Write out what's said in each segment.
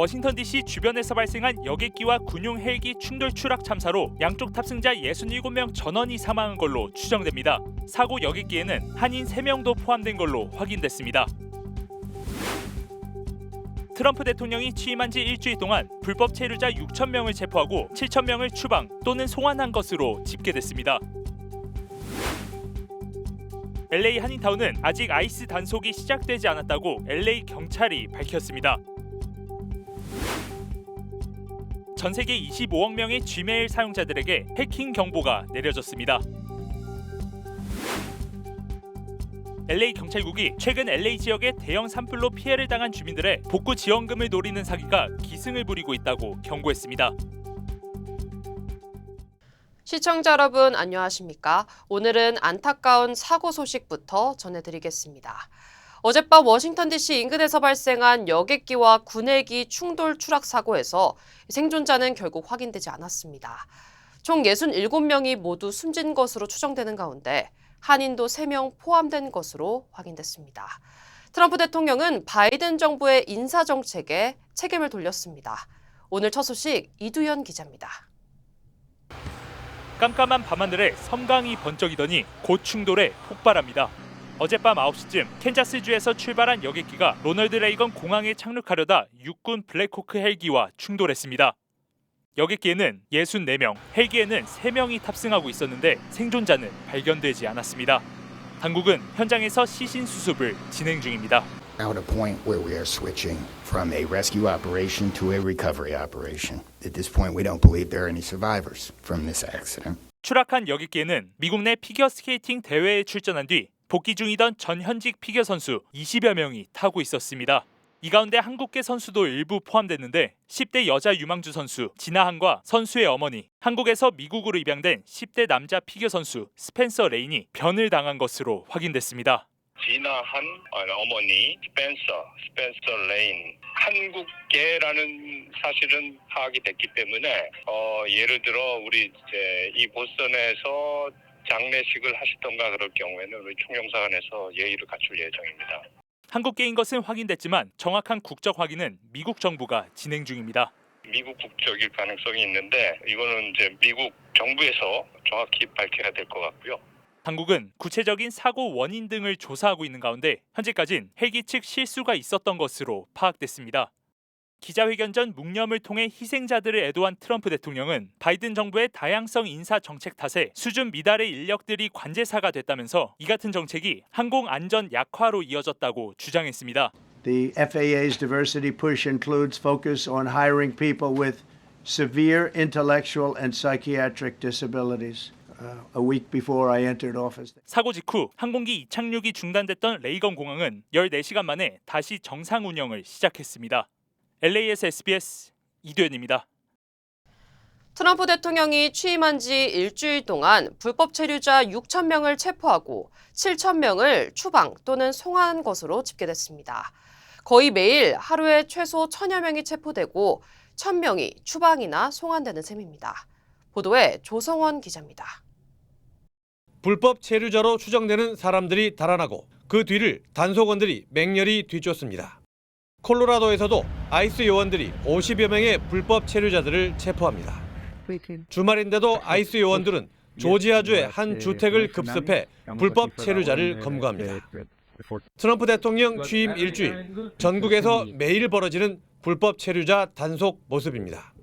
워싱턴 DC 주변에서 발생한 여객기와 군용 헬기 충돌 추락 참사로 양쪽 탑승자 67명 전원이 사망한 걸로 추정됩니다. 사고 여객기에는 한인 3명도 포함된 걸로 확인됐습니다. 트럼프 대통령이 취임한 지 일주일 동안 불법 체류자 6,000명을 체포하고 7,000명을 추방 또는 송환한 것으로 집계됐습니다. LA 한인타운은 아직 아이스 단속이 시작되지 않았다고 LA 경찰이 밝혔습니다. 전 세계 25억 명의 Gmail 사용자들에게 해킹 경보가 내려졌습니다. LA 경찰국이 최근 LA 지역의 대형 산불로 피해를 당한 주민들의 복구 지원금을 노리는 사기가 기승을 부리고 있다고 경고했습니다. 시청자 여러분 안녕하십니까? 오늘은 안타까운 사고 소식부터 전해드리겠습니다. 어젯밤 워싱턴 DC 인근에서 발생한 여객기와 군헬기 충돌 추락 사고에서 생존자는 결국 확인되지 않았습니다. 총 67명이 모두 숨진 것으로 추정되는 가운데 한인도 3명 포함된 것으로 확인됐습니다. 트럼프 대통령은 바이든 정부의 인사정책에 책임을 돌렸습니다. 오늘 첫 소식 이두현 기자입니다. 깜깜한 밤하늘에 섬광이 번쩍이더니 곧 충돌에 폭발합니다. 어젯밤 9시쯤 캔자스주에서 출발한 여객기가 로널드 레이건 공항에 착륙하려다 육군 블랙호크 헬기와 충돌했습니다. 여객기에는 64명, 헬기에는 3명이 탑승하고 있었는데 생존자는 발견되지 않았습니다. 당국은 현장에서 시신 수습을 진행 중입니다. Now at a point where we are switching from a rescue operation to a recovery operation. At this point, we don't believe there are any survivors from this accident. 추락한 여객기에는 미국 내 피겨 스케이팅 대회에 출전한 뒤 복귀 중이던 전 현직 피겨 선수 20여 명이 타고 있었습니다. 이 가운데 한국계 선수도 일부 포함됐는데 10대 여자 유망주 선수 진아한과 선수의 어머니, 한국에서 미국으로 입양된 10대 남자 피겨 선수 스펜서 레인이 변을 당한 것으로 확인됐습니다. 진아한 어머니 스펜서 레인 한국계라는 사실은 파악이 됐기 때문에 예를 들어 우리 이제 이 보스턴에서 장례식을 하시던가 그럴 경우에는 우리 총영사관에서 예의를 갖출 예정입니다. 한국계인 것은 확인됐지만 정확한 국적 확인은 미국 정부가 진행 중입니다. 미국 국적일 가능성이 있는데 이거는 이제 미국 정부에서 정확히 밝혀야 될 것 같고요. 당국은 구체적인 사고 원인 등을 조사하고 있는 가운데 현재까진 헬기 측 실수가 있었던 것으로 파악됐습니다. 기자회견 전 묵념을 통해 희생자들을 애도한 트럼프 대통령은 바이든 정부의 다양성 인사 정책 탓에 수준 미달의 인력들이 관제사가 됐다면서 이 같은 정책이 항공 안전 약화로 이어졌다고 주장했습니다. The FAA's diversity push includes focus on hiring people with severe intellectual and psychiatric disabilities. A week before I entered office. 사고 직후 항공기 이착륙이 중단됐던 레이건 공항은 14시간 만에 다시 정상 운영을 시작했습니다. LA에서 SBS 이두현입니다. 트럼프 대통령이 취임한 지 일주일 동안 불법 체류자 6,000명을 체포하고 7,000명을 추방 또는 송환한 것으로 집계됐습니다. 거의 매일 하루에 최소 1,000여 명이 체포되고 1,000명이 추방이나 송환되는 셈입니다. 보도에 조성원 기자입니다. 불법 체류자로 추정되는 사람들이 달아나고 그 뒤를 단속원들이 맹렬히 뒤쫓습니다. 콜로라도에서도 아이스 요원들이 50여 명의 불법 체류자들을 체포합니다. 주말인데도 아이스 요원들은 조지아주의 한 주택을 급습해 불법 체류자를 검거합니다. 트럼프 대통령 취임 일주일, 전국에서 매일 벌어지는 불법 체류자 단속 모습입니다.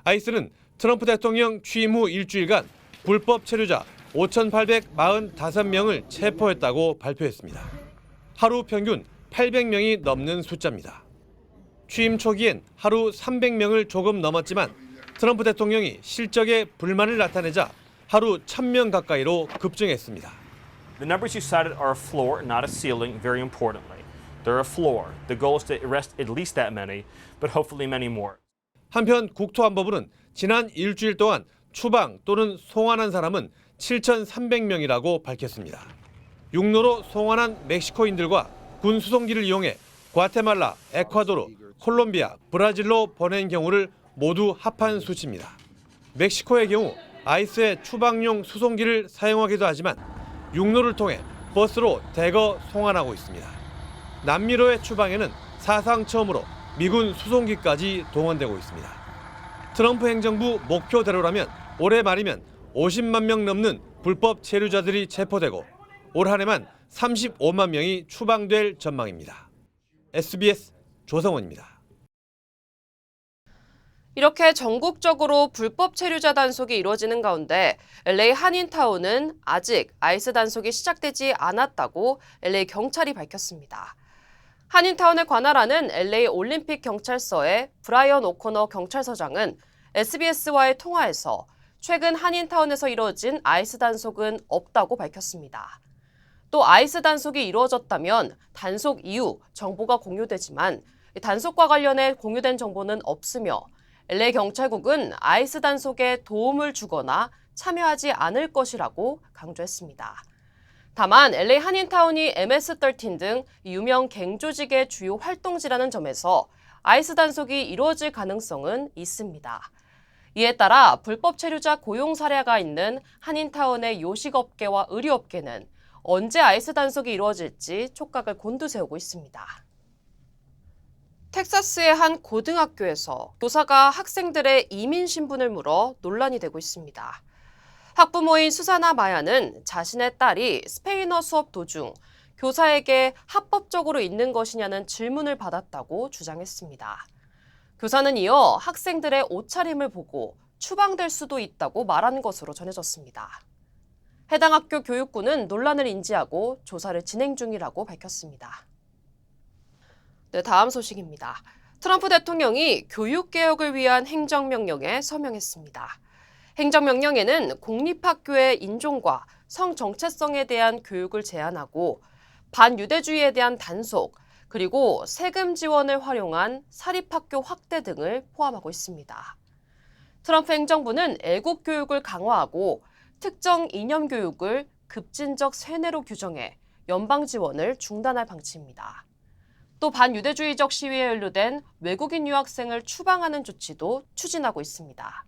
아이스는 트럼프 대통령 취임 후 일주일간 불법 체류자 5,845명을 체포했다고 발표했습니다. 하루 평균 800명이 넘는 숫자입니다. 취임 초기엔 하루 300명을 조금 넘었지만 트럼프 대통령이 실적에 불만을 나타내자 하루 1,000명 가까이로 급증했습니다. The numbers you cited are a floor, not a ceiling, very importantly. They're a floor. The goal is to arrest at least that many, but hopefully many more. 한편 국토안보부는 지난 일주일 동안 추방 또는 송환한 사람은 7,300명이라고 밝혔습니다. 육로로 송환한 멕시코인들과 군 수송기를 이용해 과테말라, 에콰도르, 콜롬비아, 브라질로 보낸 경우를 모두 합한 수치입니다. 멕시코의 경우 아이스의 추방용 수송기를 사용하기도 하지만 육로를 통해 버스로 대거 송환하고 있습니다. 남미로의 추방에는 사상 처음으로 미군 수송기까지 동원되고 있습니다. 트럼프 행정부 목표대로라면 올해 말이면 50만 명 넘는 불법 체류자들이 체포되고 올 한 해만 35만 명이 추방될 전망입니다. SBS 조성원입니다. 이렇게 전국적으로 불법 체류자 단속이 이루어지는 가운데 LA 한인타운은 아직 아이스 단속이 시작되지 않았다고 LA 경찰이 밝혔습니다. 한인타운을 관할하는 LA 올림픽 경찰서의 브라이언 오코너 경찰서장은 SBS와의 통화에서 최근 한인타운에서 이루어진 아이스 단속은 없다고 밝혔습니다. 또 아이스 단속이 이루어졌다면 단속 이후 정보가 공유되지만 단속과 관련해 공유된 정보는 없으며 LA 경찰국은 아이스 단속에 도움을 주거나 참여하지 않을 것이라고 강조했습니다. 다만 LA 한인타운이 MS-13 등 유명 갱 조직의 주요 활동지라는 점에서 아이스 단속이 이루어질 가능성은 있습니다. 이에 따라 불법 체류자 고용 사례가 있는 한인타운의 요식업계와 의류업계는 언제 아이스 단속이 이루어질지 촉각을 곤두세우고 있습니다. 텍사스의 한 고등학교에서 교사가 학생들의 이민 신분을 물어 논란이 되고 있습니다. 학부모인 수사나 마야는 자신의 딸이 스페인어 수업 도중 교사에게 합법적으로 있는 것이냐는 질문을 받았다고 주장했습니다. 교사는 이어 학생들의 옷차림을 보고 추방될 수도 있다고 말한 것으로 전해졌습니다. 해당 학교 교육부는 논란을 인지하고 조사를 진행 중이라고 밝혔습니다. 네, 다음 소식입니다. 트럼프 대통령이 교육개혁을 위한 행정명령에 서명했습니다. 행정명령에는 공립학교의 인종과 성 정체성에 대한 교육을 제한하고 반유대주의에 대한 단속, 그리고 세금 지원을 활용한 사립학교 확대 등을 포함하고 있습니다. 트럼프 행정부는 애국 교육을 강화하고 특정 이념 교육을 급진적 세뇌로 규정해 연방 지원을 중단할 방침입니다. 또 반유대주의적 시위에 연루된 외국인 유학생을 추방하는 조치도 추진하고 있습니다.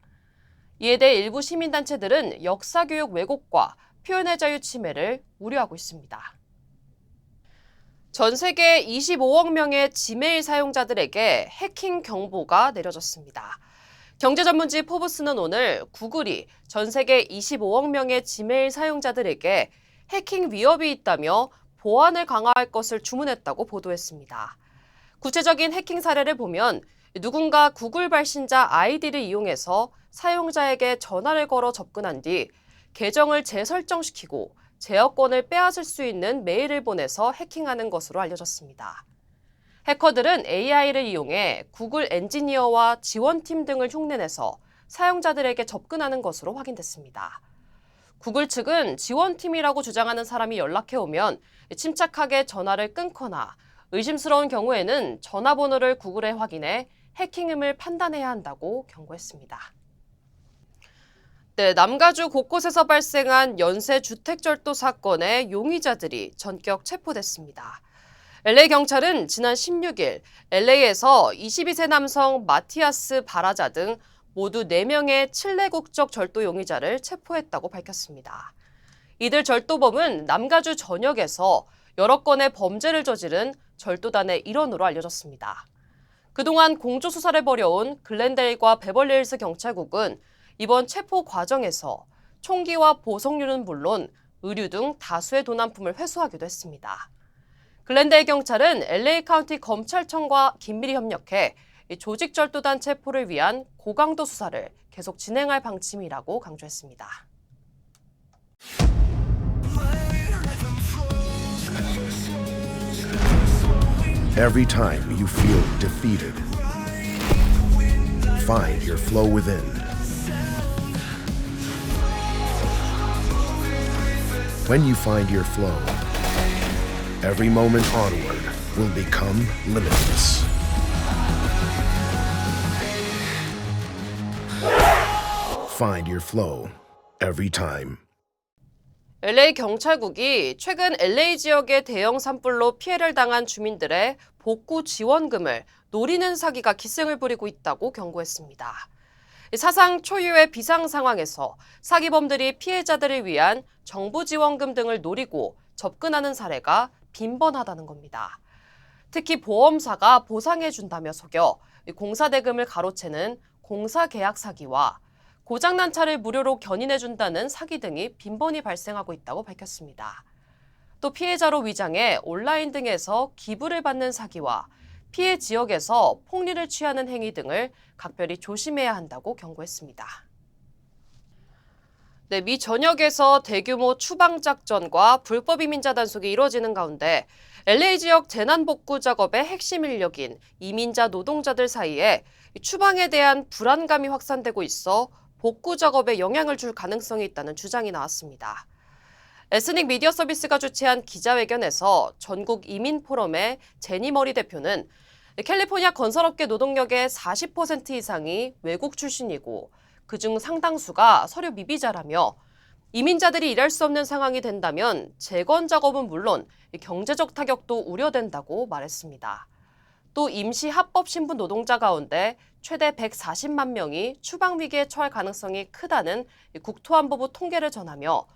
이에 대해 일부 시민단체들은 역사교육 왜곡과 표현의 자유 침해를 우려하고 있습니다. 전 세계 25억 명의 지메일 사용자들에게 해킹 경보가 내려졌습니다. 경제전문지 포브스는 오늘 구글이 전 세계 25억 명의 지메일 사용자들에게 해킹 위협이 있다며 보안을 강화할 것을 주문했다고 보도했습니다. 구체적인 해킹 사례를 보면 누군가 구글 발신자 아이디를 이용해서 사용자에게 전화를 걸어 접근한 뒤 계정을 재설정시키고 제어권을 빼앗을 수 있는 메일을 보내서 해킹하는 것으로 알려졌습니다. 해커들은 AI를 이용해 구글 엔지니어와 지원팀 등을 흉내내서 사용자들에게 접근하는 것으로 확인됐습니다. 구글 측은 지원팀이라고 주장하는 사람이 연락해오면 침착하게 전화를 끊거나 의심스러운 경우에는 전화번호를 구글에 확인해 해킹임을 판단해야 한다고 경고했습니다. 네, 남가주 곳곳에서 발생한 연쇄 주택절도 사건의 용의자들이 전격 체포됐습니다. LA 경찰은 지난 16일 LA에서 22세 남성 마티아스 바라자 등 모두 4명의 칠레 국적 절도 용의자를 체포했다고 밝혔습니다. 이들 절도범은 남가주 전역에서 여러 건의 범죄를 저지른 절도단의 일원으로 알려졌습니다. 그동안 공조수사를 벌여온 글렌데일과 베벌리힐스 경찰국은 이번 체포 과정에서 총기와 보석류는 물론 의류 등 다수의 도난품을 회수하기도 했습니다. 글렌데일 경찰은 LA 카운티 검찰청과 긴밀히 협력해 조직 절도단 체포를 위한 고강도 수사를 계속 진행할 방침이라고 강조했습니다. Every time you feel defeated, find your flow within. When you find your flow, every moment onward will become limitless. Find your flow every time. LA 경찰국이 최근 LA 지역의 대형 산불로 피해를 당한 주민들의 복구 지원금을 노리는 사기가 기승을 부리고 있다고 경고했습니다. 사상 초유의 비상 상황에서 사기범들이 피해자들을 위한 정부 지원금 등을 노리고 접근하는 사례가 빈번하다는 겁니다. 특히 보험사가 보상해준다며 속여 공사 대금을 가로채는 공사 계약 사기와 고장난 차를 무료로 견인해준다는 사기 등이 빈번히 발생하고 있다고 밝혔습니다. 또 피해자로 위장해 온라인 등에서 기부를 받는 사기와 피해 지역에서 폭리를 취하는 행위 등을 각별히 조심해야 한다고 경고했습니다. 네, 미 전역에서 대규모 추방작전과 불법 이민자 단속이 이뤄지는 가운데 LA 지역 재난복구 작업의 핵심 인력인 이민자 노동자들 사이에 추방에 대한 불안감이 확산되고 있어 복구 작업에 영향을 줄 가능성이 있다는 주장이 나왔습니다. 에스닉 미디어 서비스가 주최한 기자회견에서 전국 이민 포럼의 제니 머리 대표는 캘리포니아 건설업계 노동력의 40% 이상이 외국 출신이고 그중 상당수가 서류 미비자라며 이민자들이 일할 수 없는 상황이 된다면 재건 작업은 물론 경제적 타격도 우려된다고 말했습니다. 또 임시 합법 신분 노동자 가운데 최대 140만 명이 추방 위기에 처할 가능성이 크다는 국토안보부 통계를 전하며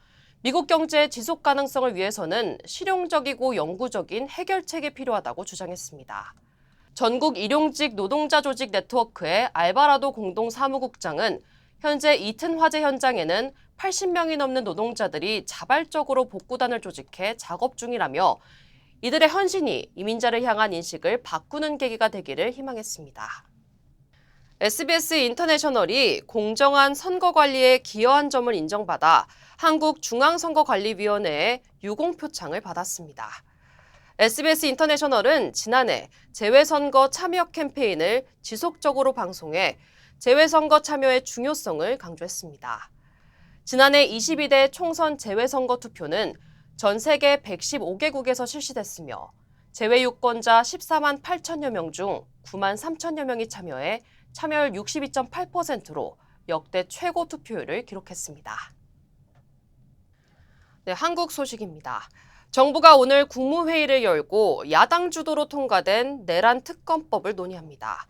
미국 경제의 지속 가능성을 위해서는 실용적이고 영구적인 해결책이 필요하다고 주장했습니다. 전국 일용직 노동자 조직 네트워크의 알바라도 공동사무국장은 현재 이튼 화재 현장에는 80명이 넘는 노동자들이 자발적으로 복구단을 조직해 작업 중이라며 이들의 헌신이 이민자를 향한 인식을 바꾸는 계기가 되기를 희망했습니다. SBS 인터내셔널이 공정한 선거 관리에 기여한 점을 인정받아 한국중앙선거관리위원회의 유공표창을 받았습니다. SBS 인터내셔널은 지난해 재외선거 참여 캠페인을 지속적으로 방송해 재외선거 참여의 중요성을 강조했습니다. 지난해 22대 총선 재외선거 투표는 전 세계 115개국에서 실시됐으며 재외 유권자 14만 8천여 명 중 9만 3천여 명이 참여해 참여율 62.8%로 역대 최고 투표율을 기록했습니다. 네, 한국 소식입니다. 정부가 오늘 국무회의를 열고 야당 주도로 통과된 내란 특검법을 논의합니다.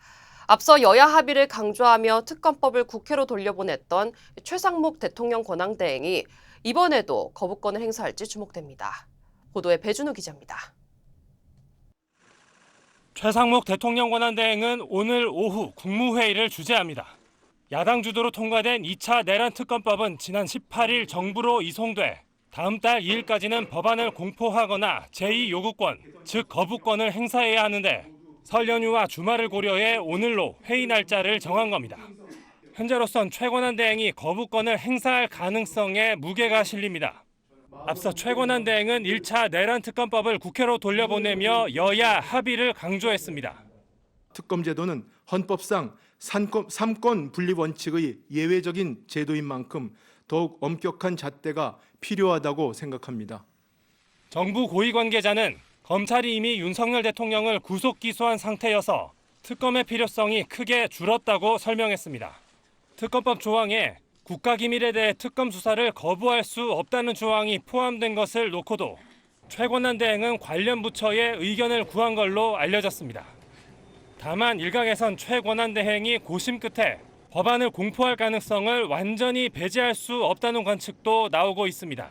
앞서 여야 합의를 강조하며 특검법을 국회로 돌려보냈던 최상목 대통령 권한대행이 이번에도 거부권을 행사할지 주목됩니다. 보도에 배준우 기자입니다. 최상목 대통령 권한대행은 오늘 오후 국무회의를 주재합니다. 야당 주도로 통과된 2차 내란 특검법은 지난 18일 정부로 이송돼 다음 달 2일까지는 법안을 공포하거나 제2요구권, 즉 거부권을 행사해야 하는데 설 연휴와 주말을 고려해 오늘로 회의 날짜를 정한 겁니다. 현재로선 최 권한대행이 거부권을 행사할 가능성에 무게가 실립니다. 앞서 최 권한대행은 1차 내란 특검법을 국회로 돌려보내며 여야 합의를 강조했습니다. 특검 제도는 헌법상 삼권 분리 원칙의 예외적인 제도인 만큼 더욱 엄격한 잣대가 필요하다고 생각합니다. 정부 고위 관계자는 검찰이 이미 윤석열 대통령을 구속 기소한 상태여서 특검의 필요성이 크게 줄었다고 설명했습니다. 특검법 조항에 국가기밀에 대해 특검 수사를 거부할 수 없다는 조항이 포함된 것을 놓고도 최 권한대행은 관련 부처의 의견을 구한 걸로 알려졌습니다. 다만 일각에선 최 권한대행이 고심 끝에 법안을 공포할 가능성을 완전히 배제할 수 없다는 관측도 나오고 있습니다.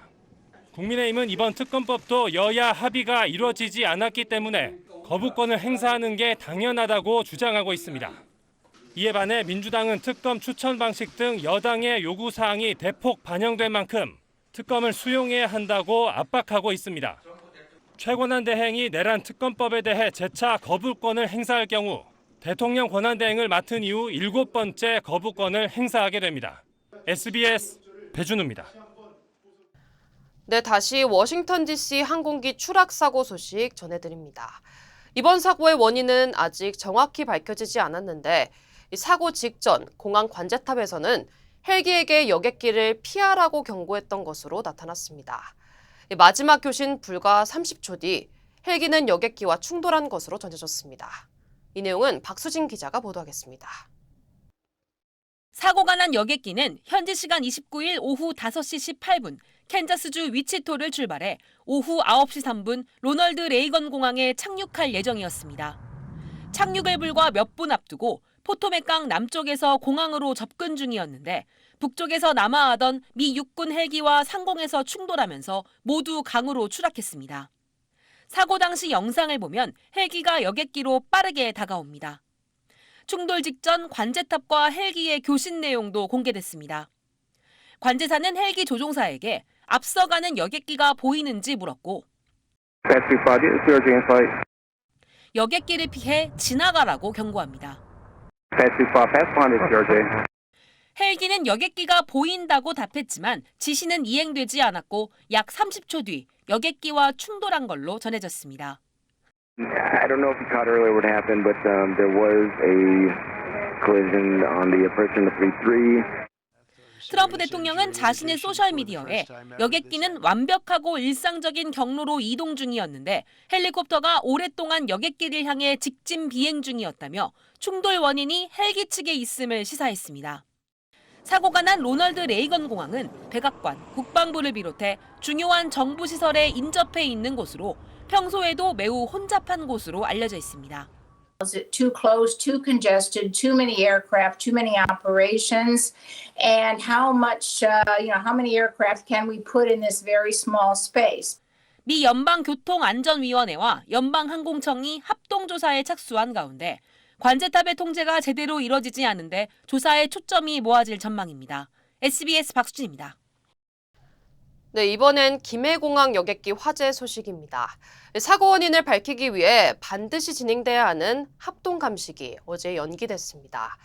국민의힘은 이번 특검법도 여야 합의가 이루어지지 않았기 때문에 거부권을 행사하는 게 당연하다고 주장하고 있습니다. 이에 반해 민주당은 특검 추천 방식 등 여당의 요구사항이 대폭 반영된 만큼 특검을 수용해야 한다고 압박하고 있습니다. 최 권한대행이 내란 특검법에 대해 재차 거부권을 행사할 경우 대통령 권한대행을 맡은 이후 7번째 거부권을 행사하게 됩니다. SBS 배준우입니다. 네, 다시 워싱턴 DC 항공기 추락 사고 소식 전해드립니다. 이번 사고의 원인은 아직 정확히 밝혀지지 않았는데 사고 직전 공항 관제탑에서는 헬기에게 여객기를 피하라고 경고했던 것으로 나타났습니다. 마지막 교신 불과 30초 뒤 헬기는 여객기와 충돌한 것으로 전해졌습니다. 이 내용은 박수진 기자가 보도하겠습니다. 사고가 난 여객기는 현지 시간 29일 오후 5시 18분 캔자스주 위치토를 출발해 오후 9시 3분 로널드 레이건 공항에 착륙할 예정이었습니다. 착륙을 불과 몇 분 앞두고 포토맥강 남쪽에서 공항으로 접근 중이었는데 북쪽에서 남하하던 미 육군 헬기와 상공에서 충돌하면서 모두 강으로 추락했습니다. 사고 당시 영상을 보면 헬기가 여객기로 빠르게 다가옵니다. 충돌 직전 관제탑과 헬기의 교신 내용도 공개됐습니다. 관제사는 헬기 조종사에게 앞서가는 여객기가 보이는지 물었고 여객기를 피해 지나가라고 경고합니다. 헬기는 여객기가 보인다고 답했지만 지시는 이행되지 않았고 약 30초 뒤 여객기와 충돌한 걸로 전해졌습니다. I don't know if you caught earlier what happened, but there was a collision on the approach in the 3-3. 트럼프 대통령은 자신의 소셜미디어에 여객기는 완벽하고 일상적인 경로로 이동 중이었는데 헬리콥터가 오랫동안 여객기를 향해 직진 비행 중이었다며 충돌 원인이 헬기 측에 있음을 시사했습니다. 사고가 난 로널드 레이건 공항은 백악관, 국방부를 비롯해 중요한 정부 시설에 인접해 있는 곳으로 평소에도 매우 혼잡한 곳으로 알려져 있습니다. Is it too close, too congested, too many aircraft, too many operations, and how much, how many aircraft can we put in this very small space? 미 연방교통안전위원회와 연방항공청이 합동조사에 착수한 가운데 관제탑의 통제가 제대로 이뤄지지 않은데 조사에 초점이 모아질 전망입니다. SBS 박수진입니다. 네, 이번엔 김해공항 여객기 화재 소식입니다. 사고 원인을 밝히기 위해 반드시 진행돼야 하는 합동감식이 어제 연기됐습니다.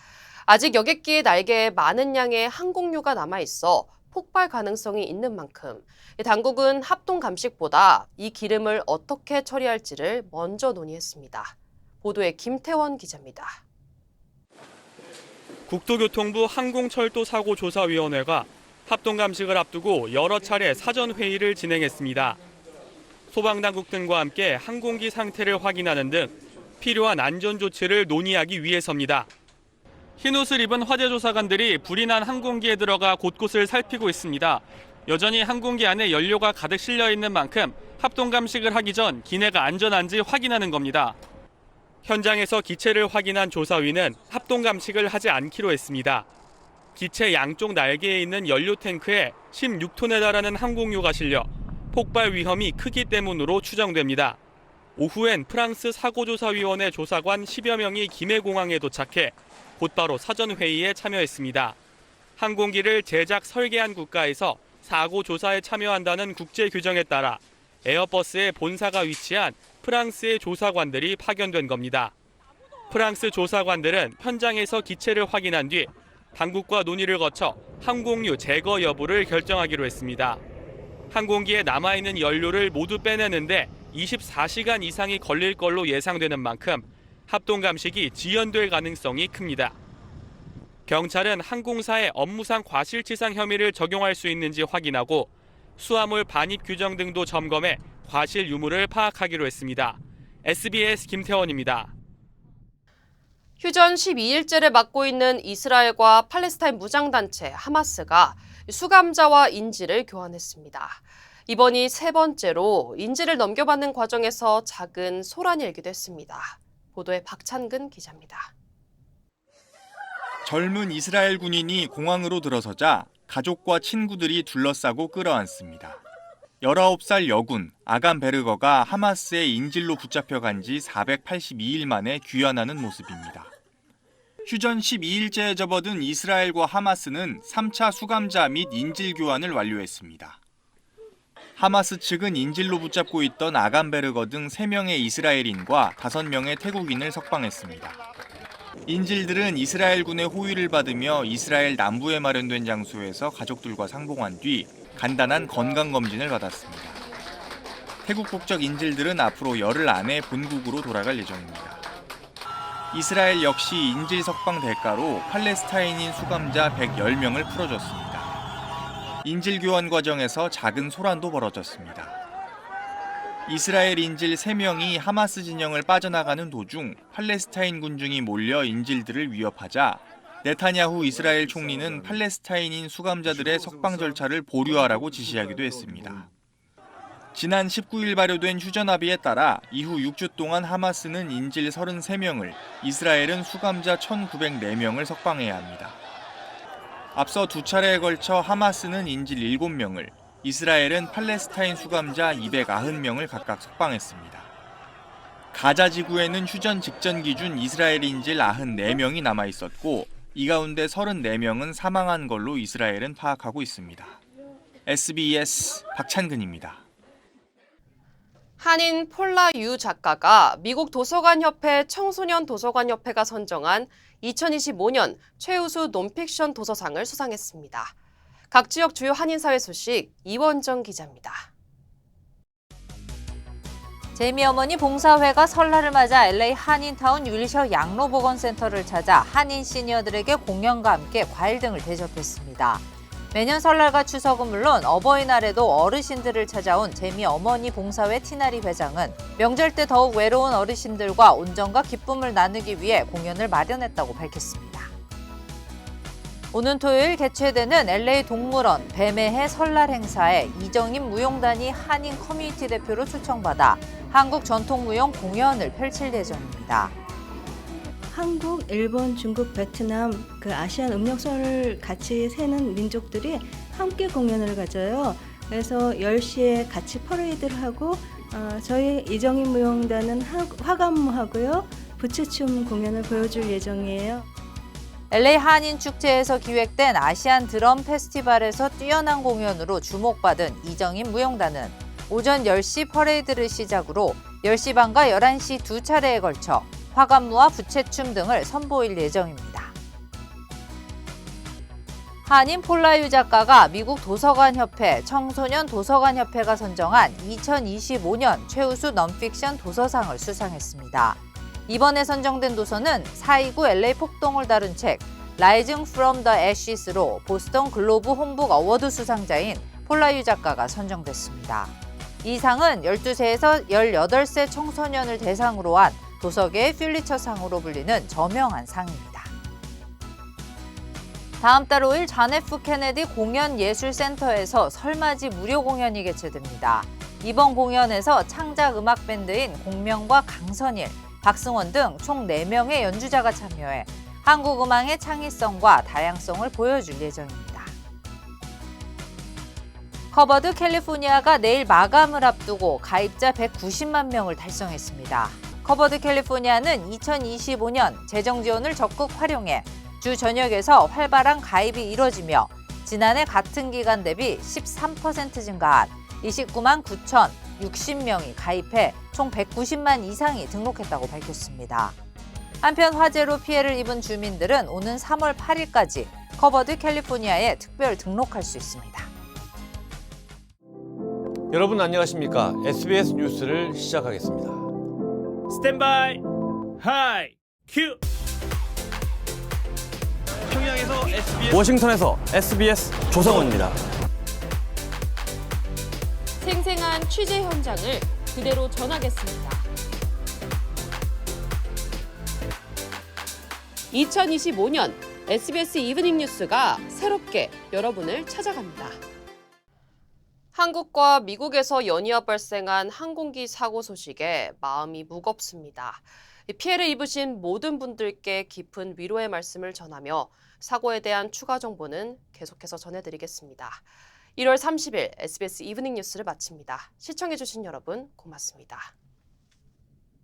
아직 여객기의 날개에 많은 양의 항공유가 남아있어 폭발 가능성이 있는 만큼 당국은 합동감식보다 이 기름을 어떻게 처리할지를 먼저 논의했습니다. 보도에 김태원 기자입니다. 국토교통부 항공철도사고조사위원회가 합동감식을 앞두고 여러 차례 사전회의를 진행했습니다. 소방당국 등과 함께 항공기 상태를 확인하는 등 필요한 안전조치를 논의하기 위해서입니다. 흰옷을 입은 화재조사관들이 불이 난 항공기에 들어가 곳곳을 살피고 있습니다. 여전히 항공기 안에 연료가 가득 실려 있는 만큼 합동감식을 하기 전 기내가 안전한지 확인하는 겁니다. 현장에서 기체를 확인한 조사위는 합동감식을 하지 않기로 했습니다. 기체 양쪽 날개에 있는 연료 탱크에 16톤에 달하는 항공유가 실려 폭발 위험이 크기 때문으로 추정됩니다. 오후엔 프랑스 사고조사위원회 조사관 10여 명이 김해공항에 도착해 곧바로 사전회의에 참여했습니다. 항공기를 제작 설계한 국가에서 사고 조사에 참여한다는 국제 규정에 따라 에어버스의 본사가 위치한 프랑스의 조사관들이 파견된 겁니다. 프랑스 조사관들은 현장에서 기체를 확인한 뒤 당국과 논의를 거쳐 항공유 제거 여부를 결정하기로 했습니다. 항공기에 남아있는 연료를 모두 빼내는데 24시간 이상이 걸릴 걸로 예상되는 만큼 합동감식이 지연될 가능성이 큽니다. 경찰은 항공사에 업무상 과실치상 혐의를 적용할 수 있는지 확인하고 수화물 반입 규정 등도 점검해 과실 유무를 파악하기로 했습니다. SBS 김태원입니다. 휴전 12일째를 맞고 있는 이스라엘과 팔레스타인 무장단체 하마스가 수감자와 인질을 교환했습니다. 이번이 세 번째로 인질을 넘겨받는 과정에서 작은 소란이 일기도 했습니다. 보도에 박찬근 기자입니다. 젊은 이스라엘 군인이 공항으로 들어서자 가족과 친구들이 둘러싸고 끌어안습니다. 19살 여군 아간 베르거가 하마스의 인질로 붙잡혀간 지 482일 만에 귀환하는 모습입니다. 휴전 12일째에 접어든 이스라엘과 하마스는 3차 수감자 및 인질 교환을 완료했습니다. 하마스 측은 인질로 붙잡고 있던 아간 베르거 등 3명의 이스라엘인과 5명의 태국인을 석방했습니다. 인질들은 이스라엘군의 호위를 받으며 이스라엘 남부에 마련된 장소에서 가족들과 상봉한 뒤 간단한 건강검진을 받았습니다. 태국 국적 인질들은 앞으로 열흘 안에 본국으로 돌아갈 예정입니다. 이스라엘 역시 인질 석방 대가로 팔레스타인인 수감자 110명을 풀어줬습니다. 인질 교환 과정에서 작은 소란도 벌어졌습니다. 이스라엘 인질 3명이 하마스 진영을 빠져나가는 도중 팔레스타인 군중이 몰려 인질들을 위협하자 네타냐후 이스라엘 총리는 팔레스타인인 수감자들의 석방 절차를 보류하라고 지시하기도 했습니다. 지난 19일 발효된 휴전 합의에 따라 이후 6주 동안 하마스는 인질 33명을, 이스라엘은 수감자 1,904명을 석방해야 합니다. 앞서 2차례에 걸쳐 하마스는 인질 7명을, 이스라엘은 팔레스타인 수감자 290명을 각각 석방했습니다. 가자 지구에는 휴전 직전 기준 이스라엘인질 94명이 남아 있었고 이 가운데 34명은 사망한 걸로 이스라엘은 파악하고 있습니다. SBS 박찬근입니다. 한인 폴라 유 작가가 미국 도서관협회 청소년 도서관협회가 선정한 2025년 최우수 논픽션 도서상을 수상했습니다. 각 지역 주요 한인사회 소식 이원정 기자입니다. 재미어머니 봉사회가 설날을 맞아 LA 한인타운 윌셔 양로보건센터를 찾아 한인 시니어들에게 공연과 함께 과일 등을 대접했습니다. 매년 설날과 추석은 물론 어버이날에도 어르신들을 찾아온 재미어머니 봉사회 티나리 회장은 명절 때 더욱 외로운 어르신들과 온정과 기쁨을 나누기 위해 공연을 마련했다고 밝혔습니다. 오는 토요일 개최되는 LA 동물원 뱀의 해 설날 행사에 이정임 무용단이 한인 커뮤니티 대표로 초청받아 한국 전통무용 공연을 펼칠 예정입니다. 한국, 일본, 중국, 베트남 그 아시안 음력설을 같이 세는 민족들이 함께 공연을 가져요. 그래서 10시에 같이 퍼레이드를 하고 저희 이정임 무용단은 화관무하고요. 부채춤 공연을 보여줄 예정이에요. LA 한인 축제에서 기획된 아시안 드럼 페스티벌에서 뛰어난 공연으로 주목받은 이정임 무용단은 오전 10시 퍼레이드를 시작으로 10시 반과 11시 두 차례에 걸쳐 화관무와 부채춤 등을 선보일 예정입니다. 한인 폴라유 작가가 미국 도서관협회 청소년 도서관협회가 선정한 2025년 최우수 넌픽션 도서상을 수상했습니다. 이번에 선정된 도서는 4.29 LA 폭동을 다룬 책 Rising from the Ashes로 보스턴 글로브 홈북 어워드 수상자인 폴라유 작가가 선정됐습니다. 이 상은 12세에서 18세 청소년을 대상으로 한 도서계의 퓰리처상으로 불리는 저명한 상입니다. 다음 달 5일 존 F 케네디 공연예술센터에서 설맞이 무료 공연이 개최됩니다. 이번 공연에서 창작 음악 밴드인 공명과 강선일, 박승원 등 총 4명의 연주자가 참여해 한국 음악의 창의성과 다양성을 보여줄 예정입니다. 커버드 캘리포니아가 내일 마감을 앞두고 가입자 190만 명을 달성했습니다. 커버드 캘리포니아는 2025년 재정 지원을 적극 활용해 주 전역에서 활발한 가입이 이뤄지며 지난해 같은 기간 대비 13% 증가한 29만 9,060명이 가입해 총 190만 이상이 등록했다고 밝혔습니다. 한편 화재로 피해를 입은 주민들은 오는 3월 8일까지 커버드 캘리포니아에 특별 등록할 수 있습니다. 여러분 안녕하십니까? SBS 뉴스를 시작하겠습니다. 스탠바이 하이 큐. 평양에서 SBS, 워싱턴에서 SBS 조성원입니다. 생생한 취재 현장을 그대로 전하겠습니다. 2025년 SBS 이브닝 뉴스가 새롭게 여러분을 찾아갑니다. 한국과 미국에서 연이어 발생한 항공기 사고 소식에 마음이 무겁습니다. 피해를 입으신 모든 분들께 깊은 위로의 말씀을 전하며 사고에 대한 추가 정보는 계속해서 전해드리겠습니다. 1월 30일 SBS 이브닝 뉴스를 마칩니다. 시청해주신 여러분 고맙습니다.